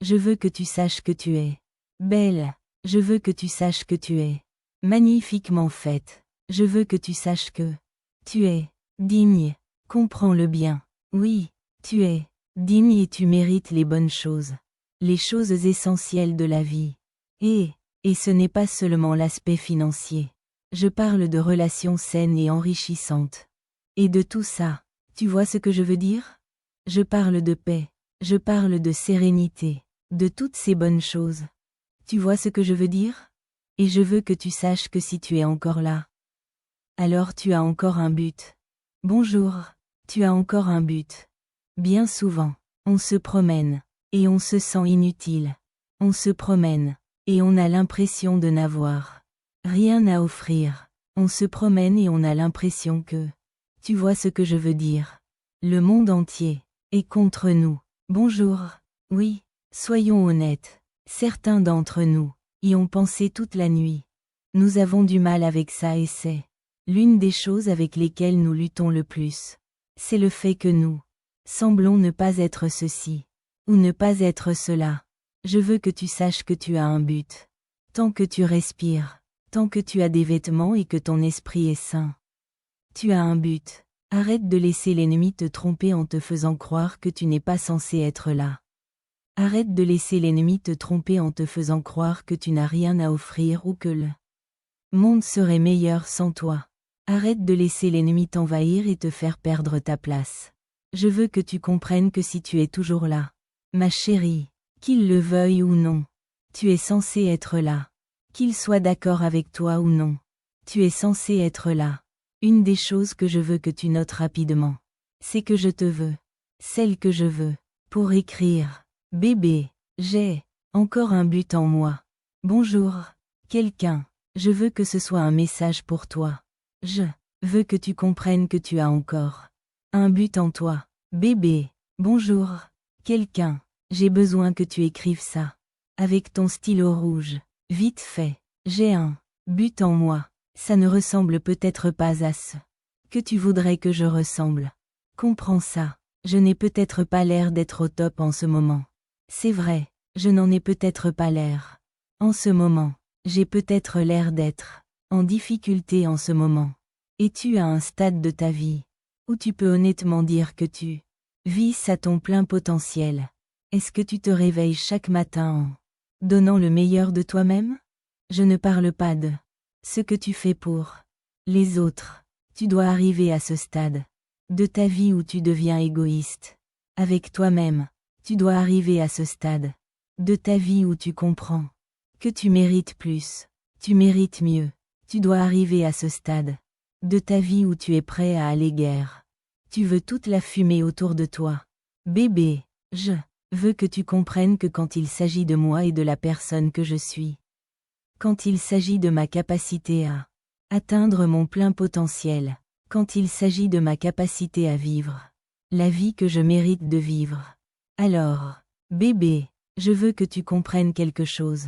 Je veux que tu saches que tu es belle. Je veux que tu saches que tu es magnifiquement faite. Je veux que tu saches que tu es digne. Comprends-le bien. Oui, tu es digne et tu mérites les bonnes choses. Les choses essentielles de la vie. Et ce n'est pas seulement l'aspect financier. Je parle de relations saines et enrichissantes. Et de tout ça, tu vois ce que je veux dire? Je parle de paix. Je parle de sérénité. De toutes ces bonnes choses. Tu vois ce que je veux dire? Et je veux que tu saches que si tu es encore là, alors tu as encore un but. Bonjour, tu as encore un but. Bien souvent, on se promène, et on se sent inutile. On se promène, et on a l'impression de n'avoir rien à offrir. On se promène et on a l'impression que, tu vois ce que je veux dire. Le monde entier est contre nous. Bonjour. Oui, soyons honnêtes. Certains d'entre nous y ont pensé toute la nuit. Nous avons du mal avec ça et c'est l'une des choses avec lesquelles nous luttons le plus. C'est le fait que nous semblons ne pas être ceci, ou ne pas être cela. Je veux que tu saches que tu as un but. Tant que tu respires, tant que tu as des vêtements et que ton esprit est sain. Tu as un but. Arrête de laisser l'ennemi te tromper en te faisant croire que tu n'es pas censé être là. Arrête de laisser l'ennemi te tromper en te faisant croire que tu n'as rien à offrir ou que le monde serait meilleur sans toi. Arrête de laisser l'ennemi t'envahir et te faire perdre ta place. Je veux que tu comprennes que si tu es toujours là, ma chérie, qu'il le veuille ou non, tu es censé être là. Qu'il soit d'accord avec toi ou non, tu es censé être là. Une des choses que je veux que tu notes rapidement, c'est que je te veux, celle que je veux, pour écrire. Bébé, j'ai encore un but en moi. Bonjour, quelqu'un, je veux que ce soit un message pour toi. Je veux que tu comprennes que tu as encore un but en toi. Bébé, bonjour, quelqu'un, j'ai besoin que tu écrives ça. Avec ton stylo rouge, vite fait, j'ai un but en moi. Ça ne ressemble peut-être pas à ce que tu voudrais que je ressemble. Comprends ça, je n'ai peut-être pas l'air d'être au top en ce moment. C'est vrai, je n'en ai peut-être pas l'air. En ce moment, j'ai peut-être l'air d'être en difficulté en ce moment. Es-tu à un stade de ta vie où tu peux honnêtement dire que tu vis à ton plein potentiel? Est-ce que tu te réveilles chaque matin en donnant le meilleur de toi-même? Je ne parle pas de ce que tu fais pour les autres. Tu dois arriver à ce stade de ta vie où tu deviens égoïste avec toi-même. Tu dois arriver à ce stade de ta vie où tu comprends que tu mérites plus, tu mérites mieux. Tu dois arriver à ce stade de ta vie où tu es prêt à aller guère. Tu veux toute la fumée autour de toi. Bébé, je veux que tu comprennes que quand il s'agit de moi et de la personne que je suis, quand il s'agit de ma capacité à atteindre mon plein potentiel, quand il s'agit de ma capacité à vivre la vie que je mérite de vivre, alors, bébé, je veux que tu comprennes quelque chose.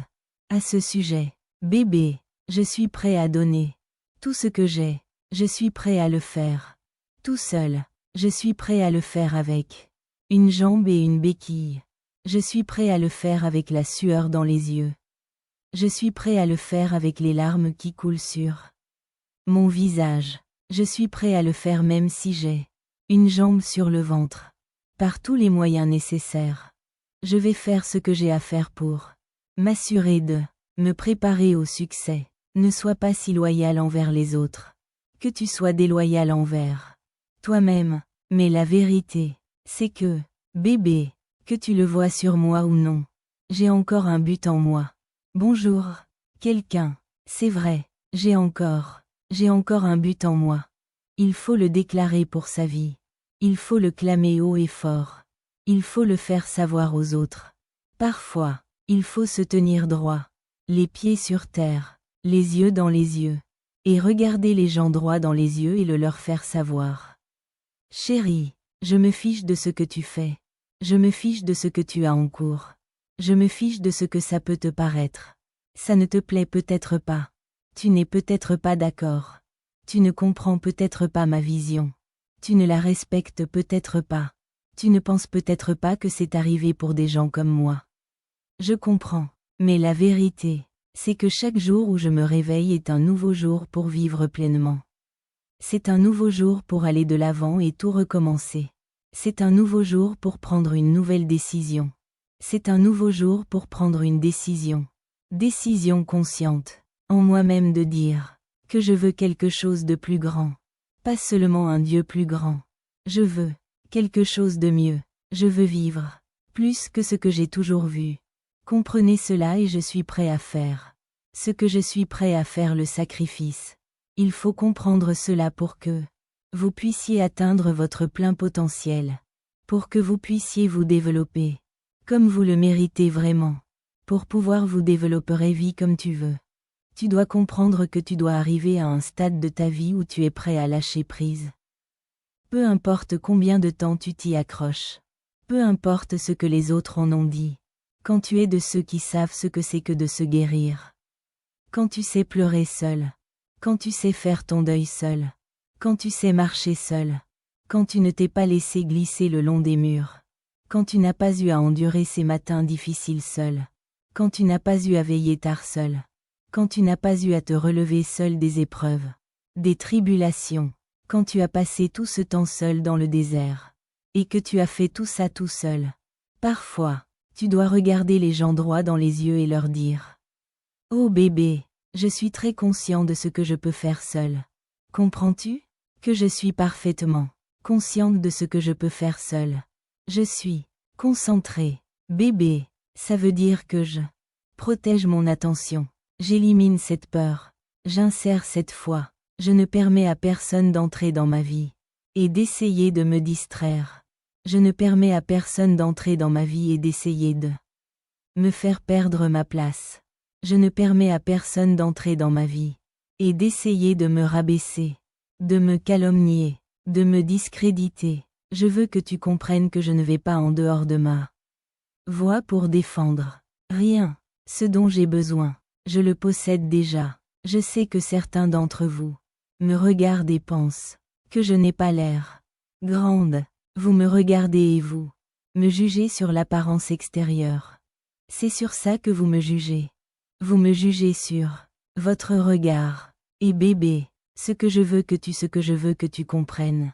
À ce sujet, bébé, je suis prêt à donner tout ce que j'ai, je suis prêt à le faire tout seul, je suis prêt à le faire avec une jambe et une béquille. Je suis prêt à le faire avec la sueur dans les yeux. Je suis prêt à le faire avec les larmes qui coulent sur mon visage. Je suis prêt à le faire même si j'ai une jambe sur le ventre. Par tous les moyens nécessaires. Je vais faire ce que j'ai à faire pour m'assurer de me préparer au succès. Ne sois pas si loyal envers les autres que tu sois déloyal envers toi-même. Mais la vérité, c'est que, bébé, que tu le vois sur moi ou non, j'ai encore un but en moi. Bonjour, quelqu'un, c'est vrai, j'ai encore un but en moi. Il faut le déclarer pour sa vie. Il faut le clamer haut et fort. Il faut le faire savoir aux autres. Parfois, il faut se tenir droit, les pieds sur terre, les yeux dans les yeux, et regarder les gens droit dans les yeux et le leur faire savoir. Chérie, je me fiche de ce que tu fais. Je me fiche de ce que tu as en cours. Je me fiche de ce que ça peut te paraître. Ça ne te plaît peut-être pas. Tu n'es peut-être pas d'accord. Tu ne comprends peut-être pas ma vision. Tu ne la respectes peut-être pas. Tu ne penses peut-être pas que c'est arrivé pour des gens comme moi. Je comprends. Mais la vérité, c'est que chaque jour où je me réveille est un nouveau jour pour vivre pleinement. C'est un nouveau jour pour aller de l'avant et tout recommencer. C'est un nouveau jour pour prendre une nouvelle décision. C'est un nouveau jour pour prendre une décision. Décision consciente, en moi-même de dire que je veux quelque chose de plus grand. Pas seulement un Dieu plus grand. Je veux quelque chose de mieux. Je veux vivre plus que ce que j'ai toujours vu. Comprenez cela et je suis prêt à faire ce que je suis prêt à faire, le sacrifice. Il faut comprendre cela pour que vous puissiez atteindre votre plein potentiel, pour que vous puissiez vous développer comme vous le méritez vraiment. Pour pouvoir vous développer vie comme tu veux. Tu dois comprendre que tu dois arriver à un stade de ta vie où tu es prêt à lâcher prise. Peu importe combien de temps tu t'y accroches. Peu importe ce que les autres en ont dit. Quand tu es de ceux qui savent ce que c'est que de se guérir. Quand tu sais pleurer seul. Quand tu sais faire ton deuil seul. Quand tu sais marcher seul. Quand tu ne t'es pas laissé glisser le long des murs. Quand tu n'as pas eu à endurer ces matins difficiles seul. Quand tu n'as pas eu à veiller tard seul. Quand tu n'as pas eu à te relever seul des épreuves, des tribulations. Quand tu as passé tout ce temps seul dans le désert. Et que tu as fait tout ça tout seul. Parfois, tu dois regarder les gens droit dans les yeux et leur dire: Oh bébé, je suis très conscient de ce que je peux faire seul. Comprends-tu? Que je suis parfaitement consciente de ce que je peux faire seul. Je suis concentrée. Bébé, ça veut dire que je protège mon attention. J'élimine cette peur. J'insère cette foi. Je ne permets à personne d'entrer dans ma vie et d'essayer de me distraire. Je ne permets à personne d'entrer dans ma vie et d'essayer de me faire perdre ma place. Je ne permets à personne d'entrer dans ma vie et d'essayer de me rabaisser, de me calomnier, de me discréditer. Je veux que tu comprennes que je ne vais pas en dehors de ma voix pour défendre rien. Ce dont j'ai besoin, je le possède déjà. Je sais que certains d'entre vous me regardent et pensent que je n'ai pas l'air grande. Vous me regardez et vous me jugez sur l'apparence extérieure. C'est sur ça que vous me jugez. Vous me jugez sur votre regard. Et bébé, ce que je veux que tu comprennes,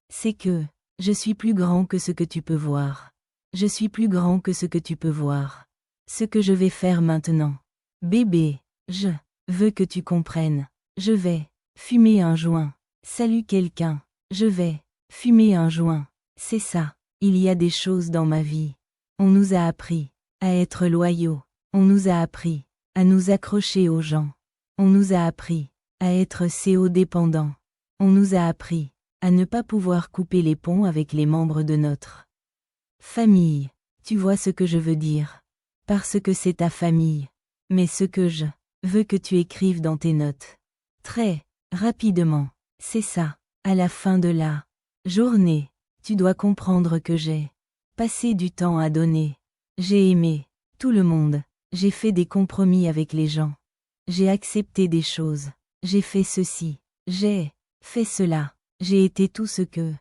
c'est que je suis plus grand que ce que tu peux voir. Je suis plus grand que ce que tu peux voir. Ce que je vais faire maintenant. Bébé, je veux que tu comprennes. Je vais fumer un joint. Salut quelqu'un. Je vais fumer un joint. C'est ça. Il y a des choses dans ma vie. On nous a appris à être loyaux. On nous a appris à nous accrocher aux gens. On nous a appris à être CO-dépendants. On nous a appris à ne pas pouvoir couper les ponts avec les membres de notre famille. Tu vois ce que je veux dire? Parce que c'est ta famille. Mais ce que je veux que tu écrives dans tes notes. Très rapidement. C'est ça. À la fin de la journée, tu dois comprendre que j'ai passé du temps à donner. J'ai aimé tout le monde. J'ai fait des compromis avec les gens. J'ai accepté des choses. J'ai fait ceci. J'ai fait cela. J'ai été tout ce que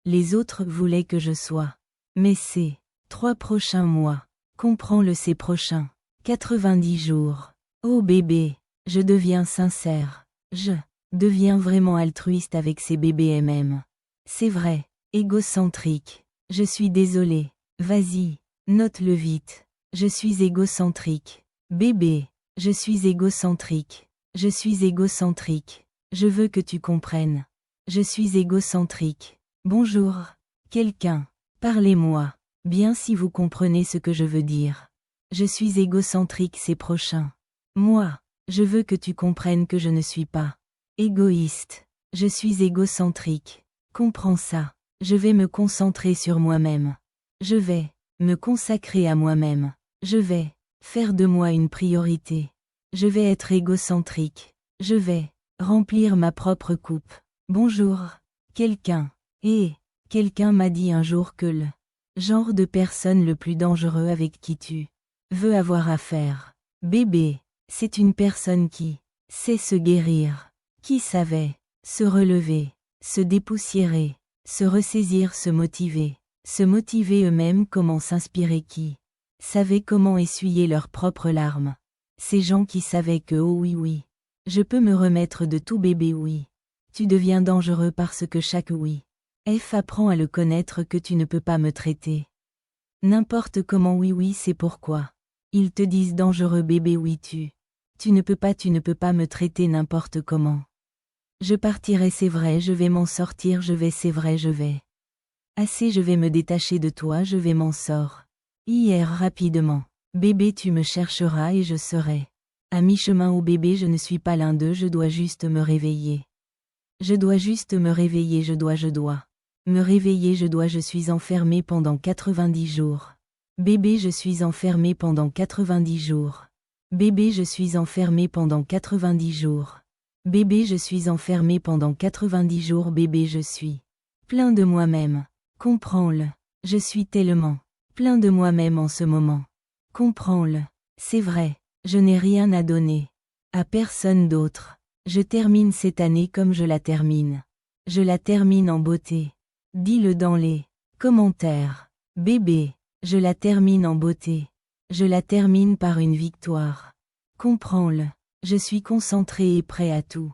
les autres voulaient que je sois. Mais ces 3 prochains mois, comprends-le, ces prochains 90 jours. Oh bébé, je deviens sincère. Je deviens vraiment altruiste avec ces bébés MM. C'est vrai, égocentrique. Je suis désolée. Vas-y, note-le vite. Je suis égocentrique. Bébé, je suis égocentrique. Je suis égocentrique. Je veux que tu comprennes. Je suis égocentrique. Bonjour. Quelqu'un. Parlez-moi. Bien si vous comprenez ce que je veux dire. Je suis égocentrique ces prochains. Moi, je veux que tu comprennes que je ne suis pas égoïste. Je suis égocentrique. Comprends ça. Je vais me concentrer sur moi-même. Je vais me consacrer à moi-même. Je vais faire de moi une priorité. Je vais être égocentrique. Je vais remplir ma propre coupe. Bonjour. Quelqu'un. Quelqu'un m'a dit un jour que le genre de personne le plus dangereux avec qui tu veux avoir affaire, bébé, c'est une personne qui sait se guérir, qui savait se relever, se dépoussiérer, se ressaisir, se motiver eux-mêmes, comment s'inspirer, qui savaient comment essuyer leurs propres larmes. Ces gens qui savaient que oh oui oui, je peux me remettre de tout bébé oui. Tu deviens dangereux parce que chaque oui. F apprend à le connaître que tu ne peux pas me traiter. N'importe comment oui oui c'est pourquoi. Ils te disent dangereux bébé oui tu ne peux pas me traiter n'importe comment. Je partirai c'est vrai je vais m'en sortir je vais c'est vrai je vais. Assez je vais me détacher de toi je vais m'en sort. Hier rapidement. Bébé tu me chercheras et je serai. À mi-chemin au bébé je ne suis pas l'un d'eux je dois juste me réveiller. Je dois juste me réveiller je dois. Me réveiller je suis enfermé pendant 90 jours. Bébé je suis enfermé pendant 90 jours. Bébé je suis enfermé pendant 90 jours. Bébé je suis enfermé pendant 90 jours bébé je suis. Plein de moi-même. Comprends-le. Je suis tellement. Plein de moi-même en ce moment. Comprends-le. C'est vrai. Je n'ai rien à donner. À personne d'autre. Je termine cette année comme je la termine. Je la termine en beauté. Dis-le dans les commentaires. Bébé, je la termine en beauté. Je la termine par une victoire. Comprends-le. Je suis concentré et prêt à tout.